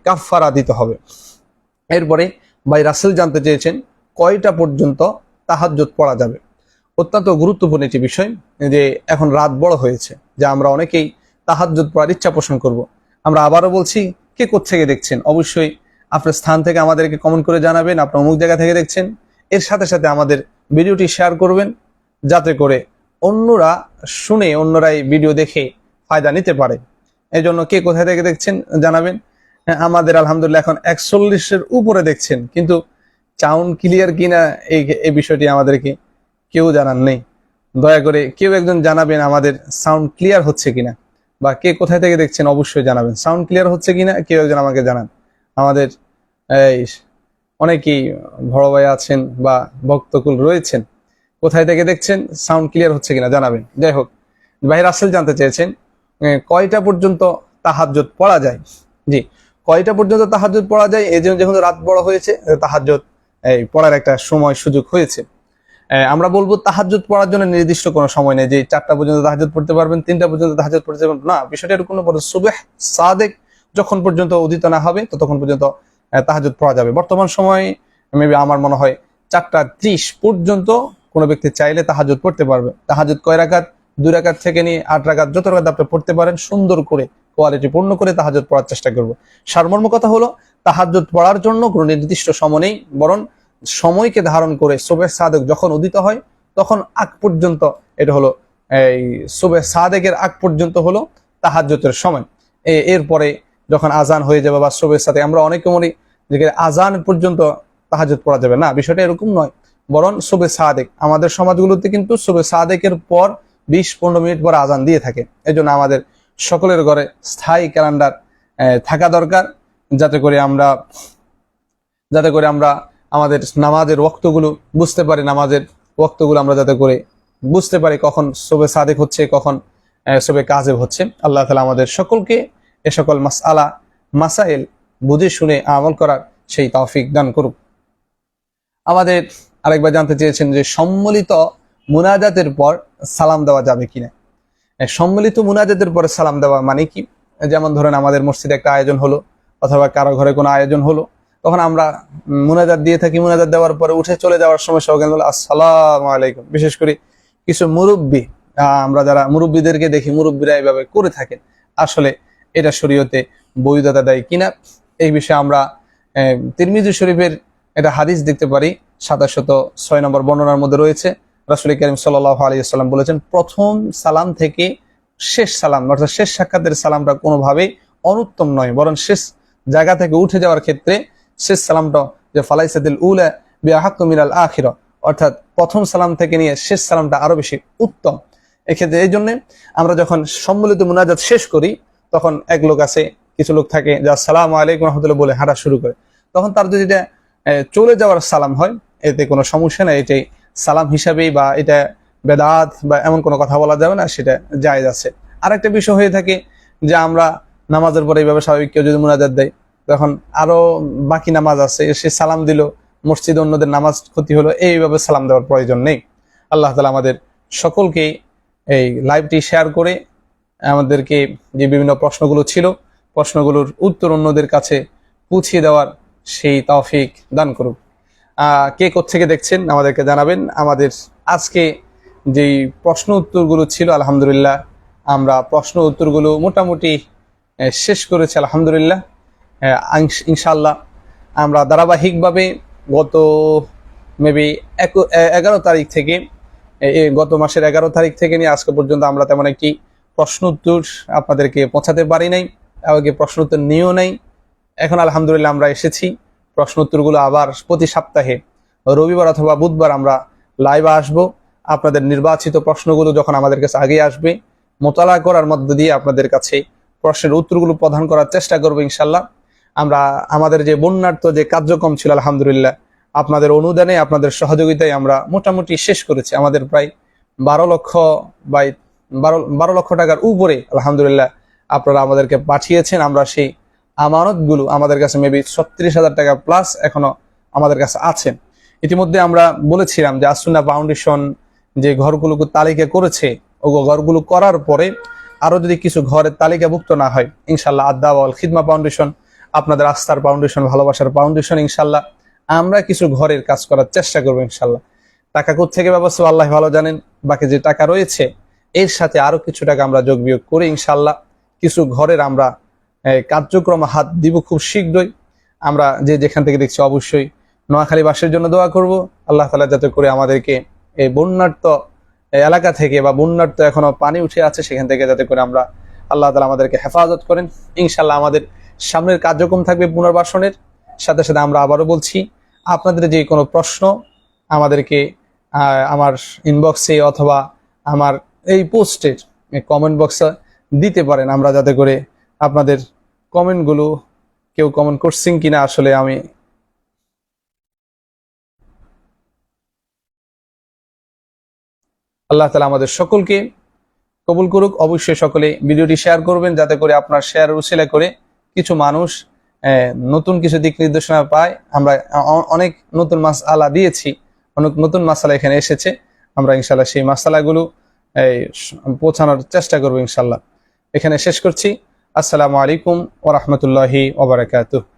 কাফফারা দিতে হবে। এরপরে ভাই রাসেল জানতে চেয়েছেন কয়টা পর্যন্ত তাহাজ্জুদ পড়া যাবে। অত্যন্ত গুরুত্বপূর্ণ একটি বিষয়, যে এখন রাত বড় হয়েছে, যে আমরা অনেকেই তাহাজ্জুদ পড়ার ইচ্ছা পোষণ করব। আমরা আবারও বলছি, কে কোত্থেকে দেখছেন অবশ্যই আপনার স্থান থেকে আমাদেরকে কমেন্ট করে জানাবেন আপনার অমুক জায়গা থেকে দেখছেন। এর সাথে সাথে আমাদের ভিডিওটি শেয়ার করবেন, যাতে করে অন্যরা শুনে অন্যরাই ভিডিও দেখে ফায়দা নিতে পারে। এই জন্য কে কোথায় থেকে দেখছেন জানাবেন। হ্যাঁ, আমাদের আলহামদুলিল্লাহ এখন 41-এর উপরে দেখছেন, কিন্তু সাউন্ড ক্লিয়ার কিনা এই বিষয়টি আমাদেরকে কেউ জানান নেই। দয়া করে কেউ একজন জানাবেন আমাদের সাউন্ড ক্লিয়ার হচ্ছে কিনা, বা কে কোথায় থেকে দেখছেন অবশ্যই জানাবেন। সাউন্ড ক্লিয়ার হচ্ছে কিনা কেউ একজন আমাকে জানান। আমাদের এই অনেকেই বড় ভাই আছেন বা ভক্তকুল রয়েছেন, কোথায় থেকে দেখছেন, সাউন্ড ক্লিয়ার হচ্ছে কিনা জানাবেন। যাই হোক, ভাই রাসেল জানতে চেয়েছেন কয়টা পর্যন্ত তাহাজ্জুদ পড়া যায়। জি, কয়টা পর্যন্ত তাহাজ্জুদ পড়া যায়, এই জন্য যেহেতু রাত বড় হয়েছে তাহাজ্জুদ পড়ার একটা সময় সুযোগ হয়েছে। আমরা বলবো তাহাজ্জুদ পড়ার জন্য নির্দিষ্ট কোনো সময় নেই, যে 4টা পর্যন্ত তাহাজ্জুদ পড়তে পারবেন, 3টা পর্যন্ত তাহাজ্জুদ পড়তে পারবেন না, বিষয়টা এরকম কোনো। সুবহ সাদেক যখন পর্যন্ত উদিত না হবে ততক্ষণ পর্যন্ত তাহাজ্জুদ পড়া যাবে। বর্তমান সময়ে মেবি আমার মনে হয় 4:30 পর্যন্ত কোনো ব্যক্তি চাইলে তাহাজ্জুদ পড়তে পারবে। তাহাজ্জুদ কয় রাকাত? 2 রাকাত থেকে নিয়ে 8 রাকাত, যত রাকাত আপনি পড়তে পারেন সুন্দর করে কোয়ালিটি পূর্ণ করে তাহাজ্জুদ পড়ার চেষ্টা করব। সারমর্ম কথা হলো, তাহাজ্জুদ পড়ার জন্য কোনো নির্দিষ্ট সময় নেই, বরং সময়কে ধারণ করে সুবহ সাদেক যখন উদিত হয় তখন আগ পর্যন্ত, এটা হলো এই সুবহ সাদেকের আগ পর্যন্ত হলো তাহাজ্জুদের সময়। এরপরে যখন আজান হয়ে যাবে বা সুবহ সাদেক, আমরা অনেকে মনে যে আজান পর্যন্ত তাহাজ্জুদ পড়া যাবে না, বিষয়টা এরকম নয়, বরং সুবহ সাদেক আমাদের সমাজগুলোতে কিন্তু সুবহ সাদেকের পর 20-15 মিনিট পর আজান দিয়ে থাকে। এই জন্য আমাদের সকলের ঘরে স্থায়ী ক্যালেন্ডার থাকা দরকার, যাতে করে আমরা আমাদের নামাজের ওয়াক্তগুলো বুঝতে পারি, নামাজের ওয়াক্তগুলো আমরা যাতে করে বুঝতে পারি কখন সুবহ সাদেক হচ্ছে, কখন সুবহ কাযিব হচ্ছে। আল্লাহ তাআলা আমাদের সকলকে এ সকল মাসাইল বুঝে শুনে আমল করার সেই তৌফিক দান করুক। আমাদের আরেকবার জানতে চেয়েছেন যে সম্মিলিত মুনাজাতের পর সালাম দেওয়া যাবে কিনা। সম্মিলিত মুনাজাতের পরে সালাম দেওয়া মানে কি? যেমন ধরেন আমাদের মসজিদে একটা আয়োজন হলো অথবা কারো ঘরে কোনো আয়োজন হলো, তখন আমরা মুনাজাত দিয়ে থাকি, মুনাজাত দেওয়ার পরে উঠে চলে যাওয়ার সময় সবাই বলে আসসালামু আলাইকুম। বিশেষ করে কিছু মুরব্বী, আমরা যারা মুরব্বীদেরকে দেখি, মুরব্বীরা এইভাবে করে থাকেন। আসলে এটা শরীয়তে বৈধতা দেয় কিনা এই বিষয়ে আমরা তিরমিজি শরীফের একটা হাদিস দেখতে পারি, 706 নম্বর বর্ণনার মধ্যে রয়েছে। রাসূল কারীম সাল্লাল্লাহু আলাইহি ওয়াসাল্লাম বলেছেন, প্রথম সালাম থেকে শেষ সালাম অর্থাৎ শেষ সাক্ষাতের সালামটা কোনোভাবেই অনুত্তম নয়, বরং শেষ জায়গা থেকে উঠে যাওয়ার ক্ষেত্রে শেষ সালামটা যে ফালাইসাতিল উলা বিআহাক্কু মিনাল আখিরা, অর্থাৎ প্রথম সালাম থেকে নিয়ে শেষ সালামটা আরো বেশি উত্তম। এক্ষেত্রে এই জন্য আমরা যখন সম্মিলিত মুনাজাত শেষ করি, তখন এক লোক আছে, কিছু লোক থাকে যা আসসালামু আলাইকুম ওয়া রাহমাতুল্লাহ বলে হাঁটা শুরু করে। তখন তার যদি এটা চলে যাওয়ার সালাম হয়, এতে কোনো সমস্যা নাই, এটাই সালাম হিসাবেই, বা এটা বেদাত বা এমন কোনো কথা বলা যাবে না, সেটা জায়েজ আছে। আরেকটা বিষয় হয়ে থাকে যে আমরা নামাজের পরে এইভাবে স্বাভাবিক কেউ যদি মুনাজাত দেয়, তখন আরো বাকি নামাজ আছে, সে সালাম দিল, মসজিদে অন্যদের নামাজ ক্ষতি হলো, এইভাবে সালাম দেওয়ার প্রয়োজন নেই। আল্লাহ তাআলা আমাদের সকলকে এই লাইভটি শেয়ার করে আমাদেরকে যে বিভিন্ন প্রশ্নগুলো ছিল, প্রশ্নগুলোর উত্তর অন্যদের কাছে পৌঁছিয়ে দেওয়ার সেই তৌফিক দান করুক। কে কোত্থেকে দেখছেন আমাদেরকে জানাবেন। আমাদের আজকে যেই প্রশ্ন উত্তরগুলো ছিল, আলহামদুলিল্লাহ আমরা প্রশ্ন উত্তরগুলো মোটামুটি শেষ করেছি আলহামদুলিল্লাহ। ইনশাআল্লাহ আমরা ধারাবাহিকভাবে গত মেবি 11 তারিখ থেকে, গত মাসের 11 তারিখ থেকে নিয়ে আজকে পর্যন্ত আমরা তেমন একটি প্রশ্ন উত্তর আপনাদেরকে পৌঁছাতে পারি নাই, আমাকে প্রশ্ন উত্তর নিয়েও নাই। এখন আলহামদুলিল্লাহ আমরা এসেছি, প্রশ্ন উত্তরগুলো আবার প্রতি সপ্তাহে রবিবার অথবা বুধবার আমরা লাইভে আসব। আপনাদের নির্বাচিত প্রশ্নগুলো যখন আমাদের কাছে আগে আসবে, মোতালা করার মধ্য দিয়ে আপনাদের কাছে প্রশ্নের উত্তরগুলো প্রদান করার চেষ্টা করবো ইনশাল্লাহ। আমরা আমাদের যে বন্যার্থ যে কার্যক্রম ছিল, আলহামদুলিল্লাহ আপনাদের অনুদানে, আপনাদের সহযোগিতায় আমরা মোটামুটি শেষ করেছি। আমাদের প্রায় 12 লক্ষ টাকার উপরে আলহামদুলিল্লাহ আপনারা আমাদেরকে পাঠিয়েছেন। আমরা সেই আমানতগুলো আমাদের কাছে মেবি 36,000 টাকা প্লাস এখনো আমাদের কাছে আছে। ইতিমধ্যে আমরা বলেছিলাম যে আসুন্নাহ ফাউন্ডেশন যে ঘরগুলোকে তালিকা করেছে, ও ঘরগুলো করার পরে আরো যদি কিছু ঘরের তালিকাভুক্ত না হয়, ইনশাল্লাহ আদ-দাওয়া ওয়াল খিদমা ফাউন্ডেশন, আপনাদের আস্থার ফাউন্ডেশন, ভালোবাসার ফাউন্ডেশন, ইনশাল্লাহ আমরা কিছু ঘরের কাজ করার চেষ্টা করবো ইনশাল্লাহ। টাকা কোত্থেকে ব্যবস্থা আল্লাহ ভালো জানেন, বাকি যে টাকা রয়েছে এর সাথে আরো কিছু টাকা আমরা যোগ বিয়োগ করে ইনশাল্লাহ কিছু ঘরের আমরা কার্যক্রম হাত দিব খুব শীঘ্রই। আমরা যে যেখান থেকে দেখছি অবশ্যই নোয়াখালীবাসীর জন্য দোয়া করব, আল্লাহ তাআলা যাতে করে আমাদেরকে এই বন্যার্ত এলাকা থেকে বা বন্যার্ত এখনো পানি উঠে আছে সেখান থেকে যাতে করে আমরা আল্লাহ তাআলা আমাদেরকে হেফাজত করেন। ইনশাল্লাহ আমাদের সামনের কার্যক্রম থাকবে পুনর্বাসনের সাথে সাথে। আমরা আবারও বলছি, আপনাদের যে কোনো প্রশ্ন আমাদেরকে আমার ইনবক্সে অথবা আমার এই পোস্টের কমেন্ট বক্সে দিতে পারেন, আমরা যাতে করে আপনাদের কমেন্টগুলো, কেউ কমেন্ট করছেন কিনা আসলে আমি আল্লাহ তাআলা আমাদের সকলকে কবুল করুক। অবশ্যই সকলে ভিডিওটি শেয়ার করবেন যাতে করে আপনার শেয়ার উসিলা করে কিছু মানুষ নতুন কিছু দিক নির্দেশনা পায়। আমরা অনেক নতুন মাসআলা দিয়েছি, অনেক নতুন মাসআলা এখানে এসেছে, আমরা ইনশাল্লাহ সেই মাসআলাগুলো পৌঁছানোর চেষ্টা করবো ইনশাল্লাহ। এখানে শেষ করছি। আসসালামু আলাইকুম ওয়া রাহমাতুল্লাহি ওয়া বারাকাতুহু।